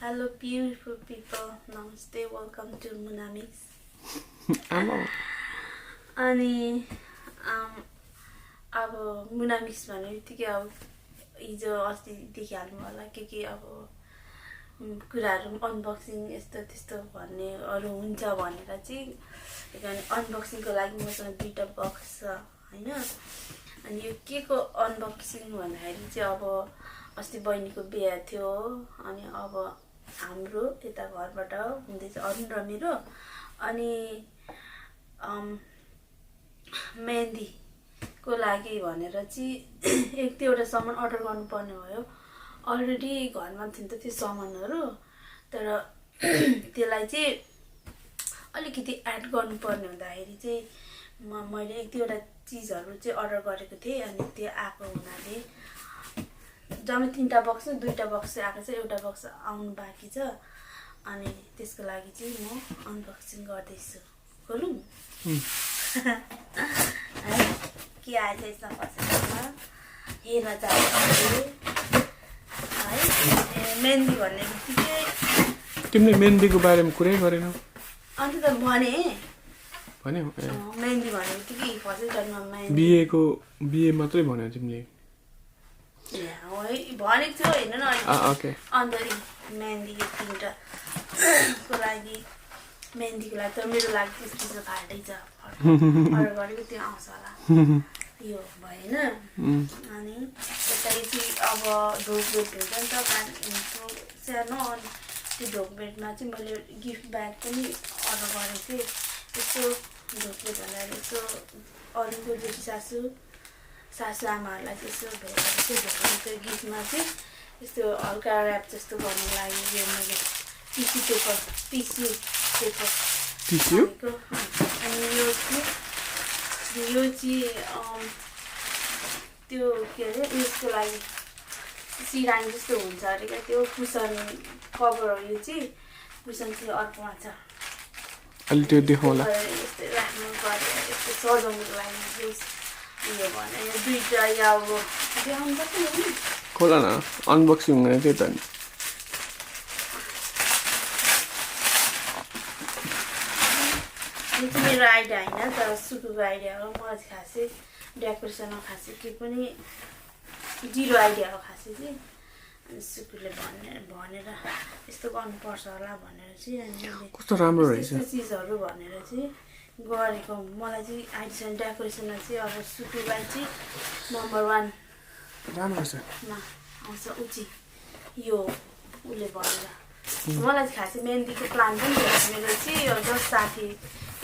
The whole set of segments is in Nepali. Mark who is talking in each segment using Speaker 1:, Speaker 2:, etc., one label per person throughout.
Speaker 1: Hello beautiful people, namaste, welcome to ARRU MIX. अनि अब ARRU MIX भन्ने बित्तिकै अब हिजो अस्ति देखिहाल्नु होला के अब कुराहरु अनबक्सिङ यस्तो त्यस्तो भन्नेहरु हुन्छ भनेर चाहिँ अनबक्सिङको लागि मसँग दुईटा बक्स छ हैन। अनि यो के को अनबक्सिङ भन्दाखेरि चाहिँ अब अस्ति बहिनीको बिहे थियो अनि अब हाम्रो यता घरबाट हुँदैछ अरुण र मेरो अनि मेहन्दी को लागि भनेर चाहिँ एक दुईवटा सामान अर्डर गर्नुपर्ने भयो। अलरेडी घरमा थियो त त्यो सामानहरु तर त्यसलाई चाहिँ अलिकति एड गर्नुपर्ने हुँदाखेरि चाहिँ मैले एक दुईवटा चीजहरु चाहिँ अर्डर गरेको थिएँ अनि त्यो आएको हुनाले जम्मै तीनटा बक्स दुईटा बक्स आएको छ, एउटा बक्स आउनु बाँकी छ अनि त्यसको लागि चाहिँ म अनबक्सिङ गर्दै छु। खोलौं के आएछ यसमा पसेमा हेर्न चाहन्छु है। मेहन्दी भन्ने बित्तिकै
Speaker 2: तिमीले मेहन्दीको बारेमा कुरै गरेनौ
Speaker 1: अन्त त भने मेहन्दी भन्ने बित्तिकै फर्स्ट टाइममा मेहन्दी
Speaker 2: बिहे मात्रै भन्यो तिमीले
Speaker 1: भनेको छु हैन न
Speaker 2: ओके।
Speaker 1: अन्त मेहन्दी यो तीनटा को लागि मेहन्दीको लागि त मेरो लागि त्यस्तो फाल्टै छ अर्डर गरेको त्यो आउँछ होला यो भएन। अनि यतै चाहिँ अब ढोकबेट हुन्छ नि त सानो अनि त्यो ढोकबेटमा चाहिँ मैले गिफ्ट ब्याग पनि अर्डर गरेको थिएँ। यस्तो ढोकबेट भन्दाखेरि यस्तो अरूको जेठी सासू आमाहरूलाई त्यसो भेटेर त्यो गिफ्टमा चाहिँ यस्तो हल्का ऱ्याप जस्तो गर्नु लागि यो मैले टिस्यु पेपर अनि यो चाहिँ त्यो के अरे यसको लागि सिरानी जस्तो हुन्छ अरे क्या त्यो कुसन कभर हो। यो चाहिँ कुसन चाहिँ अर्कोमा छ
Speaker 2: अलि त्यो देखाउला
Speaker 1: यस्तै राख्नु पर्यो यस्तो सजाउनुको लागि यो भने यो दुईटा या अब देखाउनु पर्छ नि
Speaker 2: खोला न अनबक्सिङ हुने त्यही त नि।
Speaker 1: यो चाहिँ मेरो आइडिया होइन तर सुकुको आइडिया हो। मलाई खासै डेकोरेसनमा खासै के पनि जिरो आइडिया हो खासै चाहिँ। अनि सुकुले भनेर यस्तो गर्नुपर्छ होला भनेर चाहिँ अनि
Speaker 2: कस्तो राम्रो रहेछ
Speaker 1: चिजहरू भनेर चाहिँ गरेको। मलाई चाहिँ आइडिया डेकोरेसनमा चाहिँ अब सुकुलाई चाहिँ नम्बर 1
Speaker 2: राम्रो छ
Speaker 1: आउँछ उची यो उसले भनेर। मलाई चाहिँ खासै मेहन्दीको प्लान पनि थियो मेरो चाहिँ जस साथी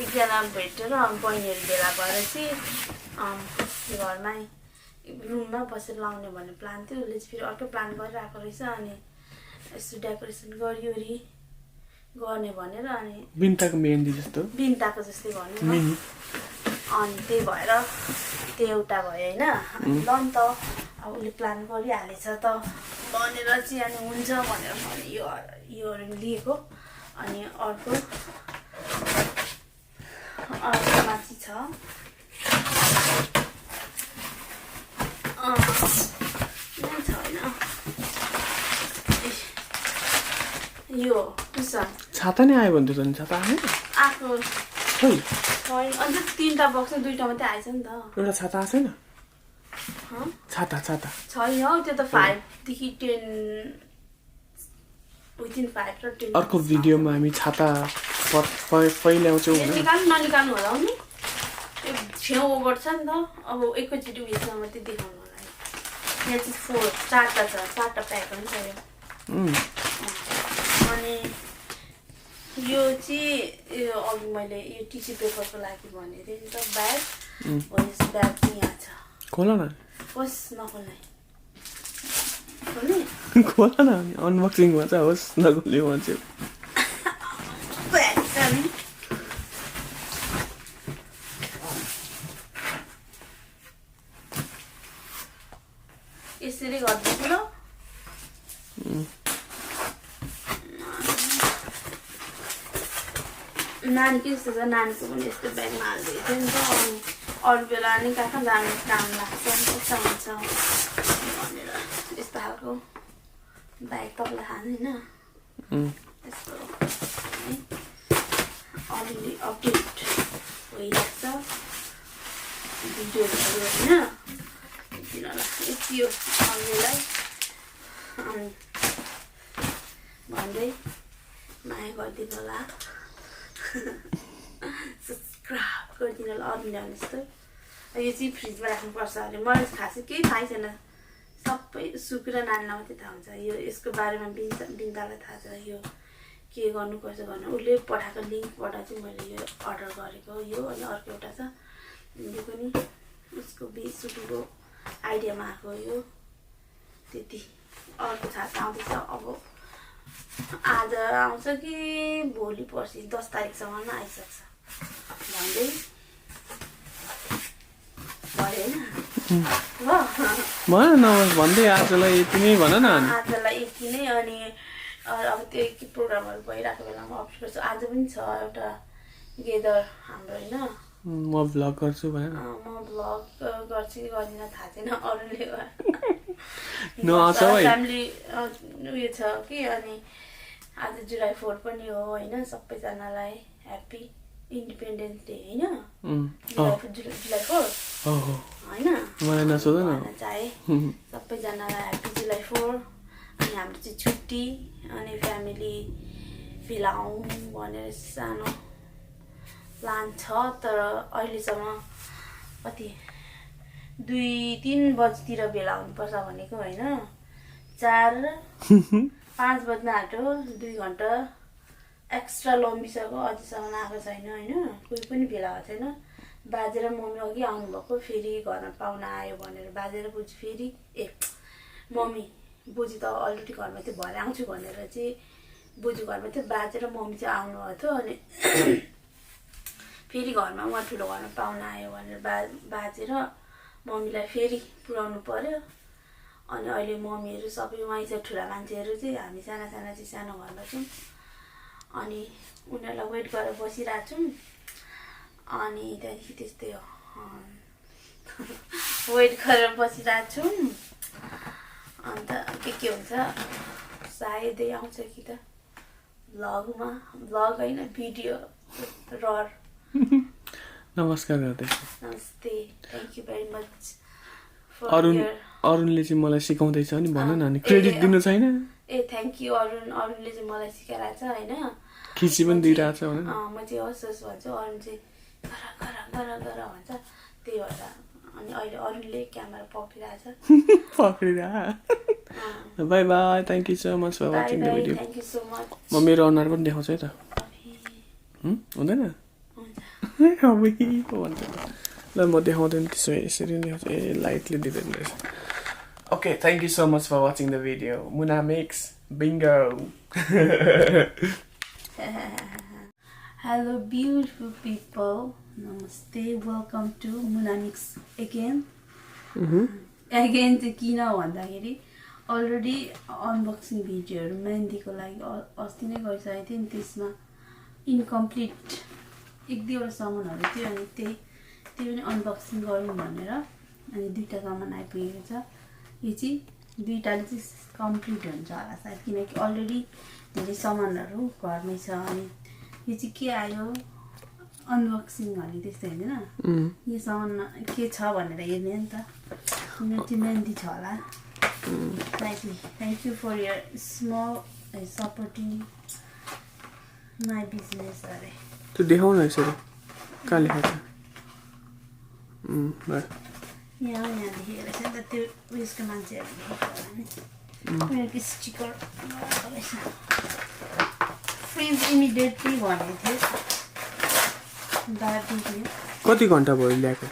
Speaker 1: एकजना भेटेर बहिनीहरू भेला भएर चाहिँ घरमै रुममा बसेर लाउने भन्ने प्लान थियो। उसले चाहिँ फेरि अर्कै प्लान गरिरहेको रहेछ अनि यस्तो डेकोरेसन गरिवरी गर्ने भनेर अनि
Speaker 2: बिन्ताको मेहन्दी जस्तो
Speaker 1: बिन्ताको जस्तै भन्नु अनि त्यही भएर त्यो एउटा भयो होइन। ल नि त अब उसले प्लान गरिहालेछ त भनेर चाहिँ अनि हुन्छ भनेर मैले योहरू लिएको। अनि अर्कोमा चाहिँ छ यो कुसन
Speaker 2: छाता नै आयो भन्दै नि छाता
Speaker 1: आएको छैन। अन्त तीनटा बक्स दुईटा मात्रै आएछ नि त
Speaker 2: एउटा छाता आएको छैन छाता
Speaker 1: छैन हौ त्यो त 5 देखि 10 विदिन 5 र 10
Speaker 2: अर्को भिडियोमा हामी छाता पहिल्याउँछौँ
Speaker 1: ननिकाल्नु होला नि त्यो छेउ ओभर छ नि त अब एकैचोटि उयसमा मात्रै देखाउनु होला। यहाँ चाहिँ 4टा प्याक पनि छ यो। अनि यो चाहिँ यो अघि मैले यो टिस्यु पेपरको लागि भनेको थिएँ नि त ब्याग हो। यस ब्याग चाहिँ यहाँ छ
Speaker 2: खोला न
Speaker 1: होस् नखोल्ने
Speaker 2: खोला न अनबक्सिङमा चाहिँ होस् नखोल्यो मान्छे
Speaker 1: यसरी गर्दैछु ल। नानीको यस्तो छ नानीको पनि यस्तो ब्यागमा हाल्दै थियो नि त अरू बेला नि कहाँ जानु काम लाग्छ कस्तो हुन्छ भनेर यस्तो खालको ब्याग तपाईँलाई खानु होइन यस्तो है अलिअलि अपडेट भइरहेको छ भिडियोहरू होइन तिनीहरूलाई यति हो अरूलाई अनि भन्दै माया गरिदिनु होला सब्सक्राइब गरिदिनु होला अरूले भने जस्तो यो चाहिँ फ्रिजमा राख्नुपर्छ अरे मलाई खासै केही थाहै छैन सबै सुकेर नानीलाई मात्रै थाहा हुन्छ यो यसको बारेमा बिन्दालाई थाहा छ यो के गर्नुपर्छ भनेर उसले पठाएको लिङ्कबाट चाहिँ मैले यो अर्डर गरेको यो अनि अर्को एउटा छ यो पनि उसको सुकेको आइडियामा आएको यो त्यति अर्को छाता आउँदैछ अब आज आउँछ कि भोलि पर्सि 10 तारिकसम्म आइसक्छ भन्दै
Speaker 2: भन न भन्दै आजलाई यति नै भन न
Speaker 1: आजलाई यति नै अनि अब त्यो के प्रोग्रामहरू भइरहेको बेलामा अफिस आज पनि छ एउटा गेदर हाम्रो होइन
Speaker 2: म भ्लग गर्छु भने
Speaker 1: म भ्लग गर्छु कि गर्दिनँ थाहा छैन अरूले फ्यामिली उयो छ कि अनि आज जुलाई 4 पनि हो होइन सबैजनालाई ह्याप्पी इन्डिपेन्डेन्स डे होइन जुलाई 4 होइन
Speaker 2: मलाई नसोध न
Speaker 1: चाहे सबैजनालाई ह्याप्पी जुलाई 4 अनि हाम्रो चाहिँ छुट्टी अनि फ्यामिली फिलाउँ भनेर सानो प्लान छ तर अहिलेसम्म कति 2-3 बजीतिर भेला हुनुपर्छ भनेको होइन 4-5 बज्न आँट्यो 2 घन्टा एक्स्ट्रा लम्बिसक्यो अझैसम्म आएको छैन होइन कोही पनि भेला भएको छैन बाजे र मम्मी अघि आउनुभएको फेरि घरमा पाहुना आयो भनेर बाजे र बोजू फेरि मम्मी बोजू त अलरेडी घरमा थियो भरे आउँछु भनेर चाहिँ बोजू घरमा थियो बाजे र मम्मी चाहिँ आउनुभएको थियो अनि फेरि घरमा उहाँ ठुलो घरमा पाहुना आयो भनेर बाजे र मम्मीलाई फेरि पुर्याउनु पर्यो अनि अहिले मम्मीहरू सबै उहाँ चाहिँ ठुला मान्छेहरू चाहिँ हामी साना साना चाहिँ सानो घरमा छौँ अनि उनीहरूलाई वेट गरेर बसिरहेको छौँ अनि त्यहाँदेखि त्यस्तै हो वेट गरेर बसिरहेको छौँ अन्त के हुन्छ सायदै आउँछ कि त भ्लगमा भ्लग होइन भिडियो रर
Speaker 2: नमस्कार गर्दैछु
Speaker 1: नमस्ते थ्याङ्क यू भेरी मच
Speaker 2: अरुणले चाहिँ मलाई सिकाउँदैछ नि भन न अनि क्रेडिट दिनु छैन
Speaker 1: थ्याङ्क यू अरुणले चाहिँ मलाई सिकाइरहेको छ होइन
Speaker 2: खिची पनि दिइरहेको छ भने
Speaker 1: म चाहिँ होस् भन्छु अरुण चाहिँ गर भन्छ त्यही भएर अनि अहिले अरुणले क्यामेरा पक्रिरहेछ
Speaker 2: bye bye thank you so much for watching the video
Speaker 1: thank you so much
Speaker 2: म मेरो अनुहार पनि देखाउँछु है त हुँदैन ल म देखाउँदैन त्यसो यसरी देखाउँछु लाइटले दिँदैन रहेछ okay thank you so much for watching the video Muna mix bingo
Speaker 1: Hello beautiful people, namaste, welcome to Muna Mix again. Again चाहिँ किन भन्दाखेरि अलरेडी अनबक्सिङ भिडियोहरू मेहन्दीको लागि अस्ति नै गरिसकेको थिएँ नि त्यसमा इन्कम्प्लिट 1-2 सामानहरू थियो अनि त्यही पनि अनबक्सिङ गरौँ भनेर अनि 2टा सामान आइपुगेको छ यो चाहिँ 2टाले चाहिँ कम्प्लिट हुन्छ होला सायद किनकि अलरेडी धेरै सामानहरू घरमै छ अनि यो चाहिँ के आयो अनबक्सिङ भन्ने त्यस्तो होइन यो सामान के छ भनेर हेर्ने नि त यो चाहिँ मेहन्दी छ होला thank you for your small supporting my business अरे
Speaker 2: त्यो देखाउ न यसरी कहाँ लेखेको छ
Speaker 1: यहाँ लेखेको रहेछ नि त त्यो उयसको मान्छेहरू लेखेको होला नि मेरो स्टिकर रहेछ फ्रिज इमिडिएटली भनेको थियो
Speaker 2: कति घन्टा भयो ल्याएको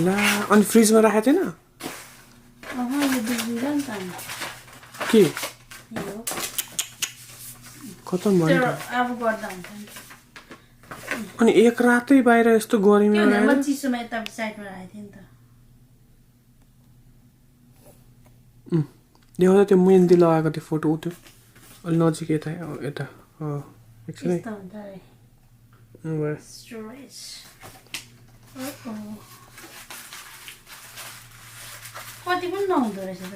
Speaker 2: ला अनि फ्रिजमा राखेको थिएन
Speaker 1: यो बिग्रिन्छ नि त
Speaker 2: के
Speaker 1: यो
Speaker 2: खतम भयो
Speaker 1: अब गर्दा हुन्छ नि
Speaker 2: अनि एक रातै बाहिर यस्तो गर्मीमा
Speaker 1: म चिसोमा यता साइडमा राखेको थिएँ नि त
Speaker 2: देखाउँदा त्यो मेहन्दी लगाएको त्यो फोटो त्यो अलि नजिक यता यता एकछिन
Speaker 1: कति पनि नहुँदो रहेछ त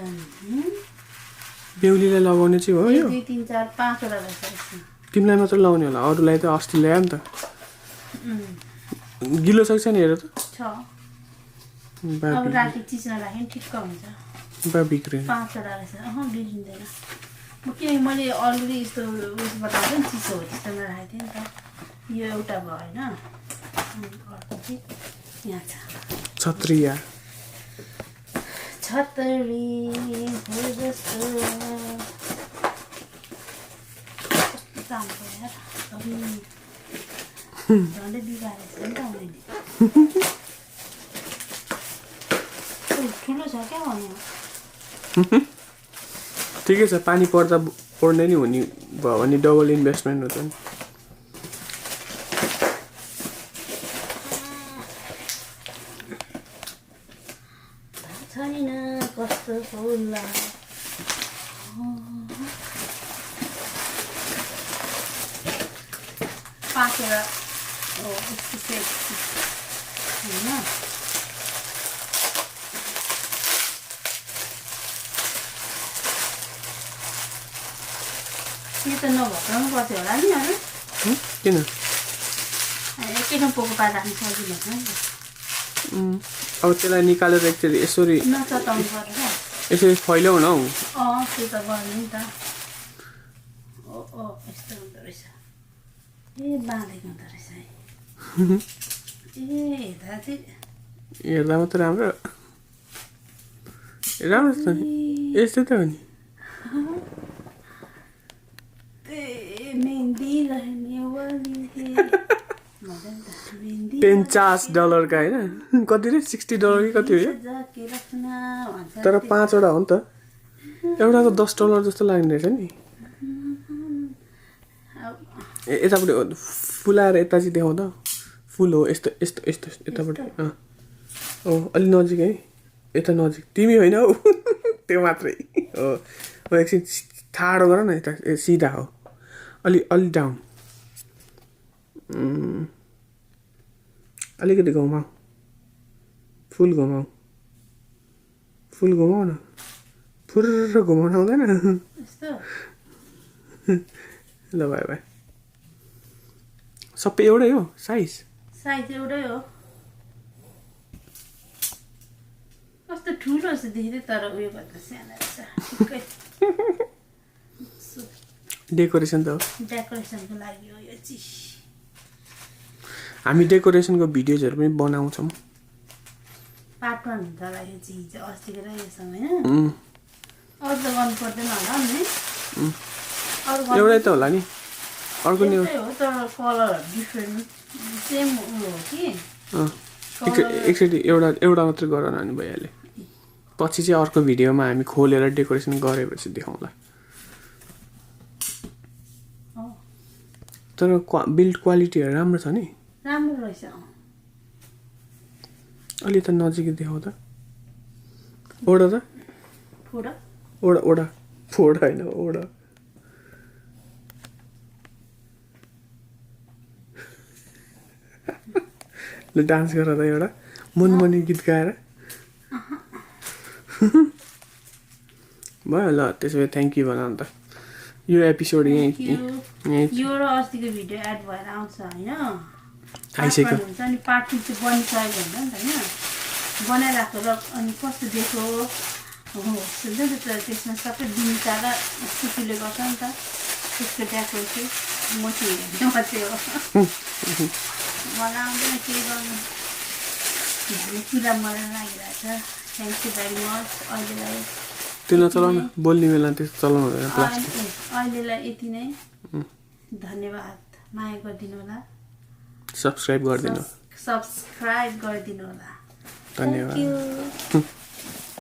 Speaker 2: बेहुलीलाई लगाउने चाहिँ हो यो
Speaker 1: 1 2 3 4 5 वटा रहेछ यसमा
Speaker 2: तिमीलाई मात्र लगाउने होला अरूलाई त अस्ति ल्याए नि त गिलो छ कि छैन हेर त
Speaker 1: छ अब राति चिसमा राख्यो नि ठिक्क हुन्छ
Speaker 2: बा बिग्रियो
Speaker 1: 5 वटा रहेछ बिग्रिँदैन म किनकि मैले अलरेडी यस्तो उयसबाट आएको नि चिसो हो त्यस्तोमा राखेको थिएँ नि त यो एउटा भएन अनि अर्को चाहिँ यहाँ छ
Speaker 2: छत्रिया
Speaker 1: छतरी हो जस्तो कस्तो दामको यार झन्डै बिगारेको छ नि त मैले ठुलो छ क्या भन्यो
Speaker 2: ठिकै छ पानी पर्दा पर्ने नि हुने भयो भने डबल इन्भेस्टमेन्ट हुन्छ नि
Speaker 1: छैन कस्तो होला पाकेर यस्तो सेट होइन यो त नभटाउनु पर्छ होला नि होइन
Speaker 2: किन
Speaker 1: एकै ठाउँ पोको पारेर राख्नु सजिलो छ नि त
Speaker 2: अब त्यसलाई निकालेर एकचोटि यसरी
Speaker 1: नचताउनु पर्छ
Speaker 2: यसरी फैल्याउ न हौ
Speaker 1: त्यो त गर्ने नि त यस्तो हुँदो रहेछ बाँधेको हुँदो रहेछ है हेर्दा चाहिँ
Speaker 2: हेर्दा मात्र राम्रो राम्रो छ नि यस्तै त हो नि
Speaker 1: मेहंदी रहने वाली है
Speaker 2: $50 का होइन कति रे $60 कि कति हो यो तर 5 वटा हो नि त एउटाको $10 जस्तो लाग्ने रहेछ नि यतापट्टि फुलाएर यता चाहिँ देखाउँदा फुल हो यस्तो यस्तो यस्तो यतापट्टि अलि नजिक है यता नजिक तिमी होइन हौ त्यो मात्रै हो एकछिन ठाडो गर न यता सिधा हो अलि अलि डाउन अलिकति घुमाऊ फुल घुमाऊ न फुर्र घुमाउनु आउँदैन ल भाइ भाइ सबै एउटै हो साइज
Speaker 1: एउटै हो कस्तो ठुलो छ देख्दै तर उयो गर्दा सानो रहेछ ठिकै
Speaker 2: डेकोरेसन त हो
Speaker 1: डेकोरेसनको लागि हो यो चिज
Speaker 2: हामी डेकोरेसनको भिडियोजहरू पनि बनाउँछौँ
Speaker 1: पार्ट 1 हुन्छ होला यो चिज अस्तिको र योसँग होइन अरू त गर्नु पर्दैन होला नि
Speaker 2: एउटै त होला नि अर्को नि
Speaker 1: हो तर कलर डिफ्रेन्ट सेम हो कि
Speaker 2: एकचोटि एउटा मात्रै गर न नि भइहाल्यो पछि चाहिँ अर्को भिडियोमा हामी खोलेर डेकोरेसन गरेपछि देखाउँला तर बिल्ड क्वालिटीहरू राम्रो छ नि
Speaker 1: राम्रो रहेछ
Speaker 2: अलि त नजिकै देखाउ त ओडा त ओडा होइन ओडा ल डान्स गर त एउटा मनमनी गीत गाएर भयो ल त्यसो भए थ्याङ्क यू भन अन्त यो एपिसोड यही
Speaker 1: यो र अस्तिको भिडियो एड भएर आउँछ होइन
Speaker 2: आइसक्यो
Speaker 1: हुन्छ अनि पार्ट 2 चाहिँ बनिसक्यो हुन्छ नि त होइन बनाइराखेको र अनि कस्तो देखो हो हुन्छ नि त त्यसमा सबै दिनका र सुकुले गर्छ नि त त्यसको डेकोरेसन म चाहिँ हेर्ने मात्रै हो मलाई आउँदैन के गर्नु भन्ने कुरा मलाई लागिरहेछ थ्याङ्क यू भेरी मच अहिलेलाई
Speaker 2: त्यो नचलाउनु बोल्ने बेला त्यस्तो चलाउनु हुँदैन प्लास्टिक
Speaker 1: अहिलेलाई यति नै धन्यवाद माया गरिदिनु होला
Speaker 2: सब्सक्राइब गरिदिनु
Speaker 1: होला
Speaker 2: धन्यवाद